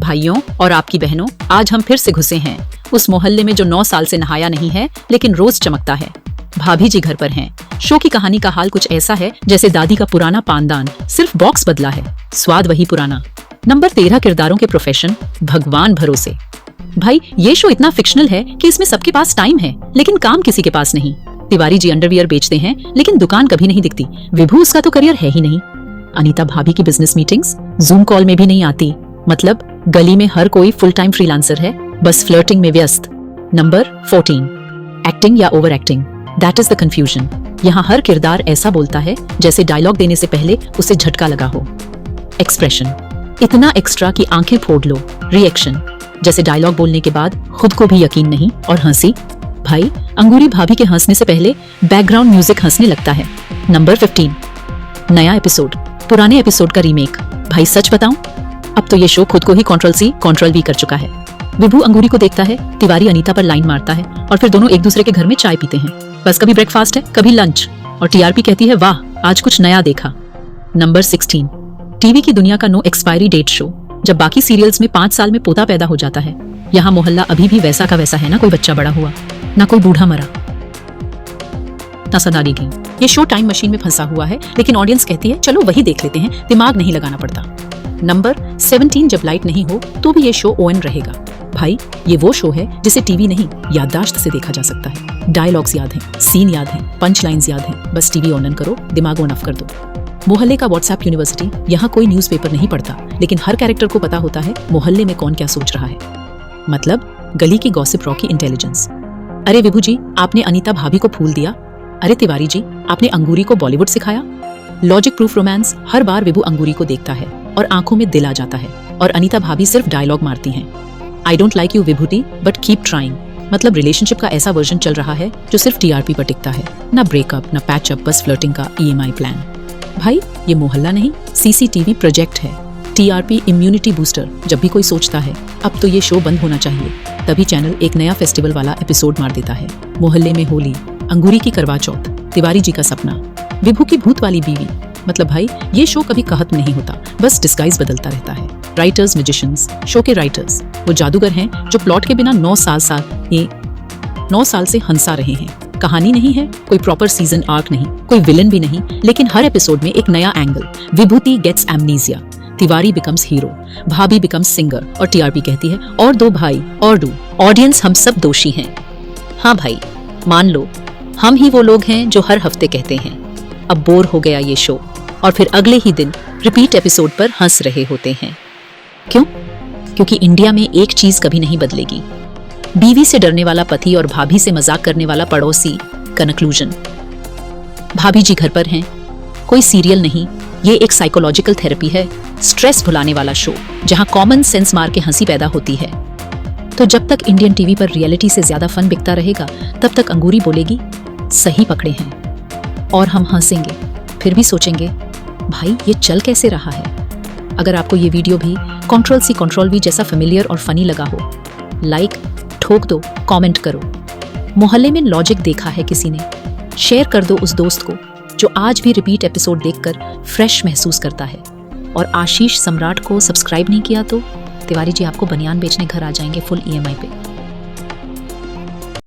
भाइयों और आपकी बहनों, आज हम फिर से घुसे हैं उस मोहल्ले में जो 9 साल से नहाया नहीं है लेकिन रोज चमकता है। भाभी जी घर पर हैं। शो की कहानी का हाल कुछ ऐसा है जैसे दादी का पुराना पानदान, सिर्फ बॉक्स बदला है, स्वाद वही पुराना। नंबर 13 किरदारों के प्रोफेशन, भगवान भरोसे। भाई ये शो इतना फिक्शनल है कि इसमें सबके पास टाइम है लेकिन काम किसी के पास नहीं। तिवारी जी अंडरवियर बेचते हैं लेकिन दुकान कभी नहीं दिखती। विभू उसका तो करियर है ही नहीं। अनीता भाभी की बिजनेस मीटिंग्स जूम कॉल में भी नहीं आती। मतलब गली में हर कोई फुल टाइम फ्रीलांसर है, बस फ्लर्टिंग में व्यस्त। नंबर 14 एक्टिंग या over acting, that is the confusion. यहाँ हर किरदार ऐसा बोलता है जैसे डायलॉग देने से पहले उसे झटका लगा हो। एक्सप्रेशन इतना एक्स्ट्रा कि आंखें फोड़ लो। रिएक्शन जैसे डायलॉग बोलने के बाद खुद को भी यकीन नहीं। और हंसी, भाई अंगूरी भाभी के हंसने से पहले बैकग्राउंड म्यूजिक हंसने लगता है। नंबर 15 नया एपिसोड, पुराने एपिसोड का रीमेक। भाई सच बताऊं, अब तो ये शो खुद को ही कंट्रोल भी कर चुका है। विभू अंगूरी को देखता है, तिवारी अनीता पर लाइन मारता है और फिर दोनों एक दूसरे के घर में चाय पीते हैं। बस कभी ब्रेकफास्ट है कभी लंच, और टीआरपी कहती है वाह आज कुछ नया देखा। नंबर 16 टीवी की दुनिया का नो एक्सपायरी डेट शो। जब बाकी सीरियल्स में 5 साल में पोता पैदा हो जाता है, यहाँ मोहल्ला अभी भी वैसा का वैसा है। ना कोई बच्चा बड़ा हुआ, ना कोई बूढ़ा मरा, ना सदारी गई। ये शो टाइम मशीन में फंसा हुआ है लेकिन ऑडियंस कहती है चलो वही देख लेते हैं, दिमाग नहीं लगाना पड़ता। नंबर 17 जब लाइट नहीं हो तो भी ये शो ओन रहेगा। भाई ये वो शो है जिसे टीवी नहीं याददाश्त से देखा जा सकता है। डायलॉग्स याद हैं, सीन याद हैं, पंच लाइन्स याद हैं, बस टीवी ऑन करो, दिमाग ऑन ऑफ कर दो। मोहल्ले का व्हाट्सएप यूनिवर्सिटी। यहाँ कोई न्यूज़पेपर नहीं पढ़ता लेकिन हर कैरेक्टर को पता होता है मोहल्ले में कौन क्या सोच रहा है। मतलब गली की गॉसिप रॉकी इंटेलिजेंस। अरे विभू जी आपने अनीता भाभी को फूल दिया। अरे तिवारी जी आपने अंगूरी को बॉलीवुड सिखाया। Logic proof romance. हर बार विभू अंगूरी को देखता है और आंखों में दिल आ जाता है और अनीता भाभी सिर्फ डायलॉग मारती हैं। I don't like you Vibhuti but keep trying. मतलब रिलेशनशिप का ऐसा वर्जन चल रहा है जो सिर्फ टीआरपी पर टिकता है। ना ब्रेकअप ना पैचअप, बस फ्लर्टिंग का EMI प्लान। भाई ये मोहल्ला नहीं CCTV प्रोजेक्ट है। TRP immunity booster. जब भी कोई सोचता है अब तो ये शो बंद होना चाहिए, तभी चैनल एक नया फेस्टिवल वाला एपिसोड मार देता है। मोहल्ले में होली, अंगूरी की करवा चौथ, तिवारी जी का सपना, विभू की भूत वाली बीवी। मतलब भाई ये शो कभी खत्म नहीं होता, बस डिस्गाइज बदलता रहता है। Writers magicians. शो के राइटर्स वो जादूगर हैं जो प्लॉट के बिना 9 साल से हंसा रहे हैं। कहानी नहीं है, कोई प्रॉपर सीजन आर्क नहीं, कोई विलन भी नहीं, लेकिन हर एपिसोड में एक नया angle. Vibhuti gets amnesia, Tiwari becomes hero, bhabhi becomes singer और टीआरपी कहती है और दो भाई और डू। ऑडियंस हम सब दोषी हैं। हाँ भाई मान लो हम ही वो लोग हैं जो हर हफ्ते कहते हैं अब बोर हो गया ये शो, और फिर अगले ही दिन रिपीट एपिसोड पर हंस रहे होते हैं। क्यों? क्योंकि इंडिया में एक चीज कभी नहीं बदलेगी, बीवी से डरने वाला पति और भाभी से मजाक करने वाला पड़ोसी। कनक्लूजन, भाभी जी घर पर हैं, कोई सीरियल नहीं, ये एक साइकोलॉजिकल थेरेपी है, स्ट्रेस भुलाने वाला शो जहां कॉमन सेंस मार के हंसी पैदा होती है। तो जब तक इंडियन टीवी पर रियलिटी से ज्यादा फन बिकता रहेगा तब तक अंगूरी बोलेगी सही पकड़े हैं, और हम हंसेंगे, फिर भी सोचेंगे भाई ये चल कैसे रहा है। अगर आपको ये वीडियो भी कंट्रोल V जैसा फेमिलियर और फनी लगा हो, लाइक ठोक दो, कमेंट करो। मोहल्ले में लॉजिक देखा है किसी ने, शेयर कर दो उस दोस्त को जो आज भी रिपीट एपिसोड देखकर फ्रेश महसूस करता है। और आशीष सम्राट को सब्सक्राइब नहीं किया तो तिवारी जी आपको बनियान बेचने घर आ जाएंगे फुल EMI पे।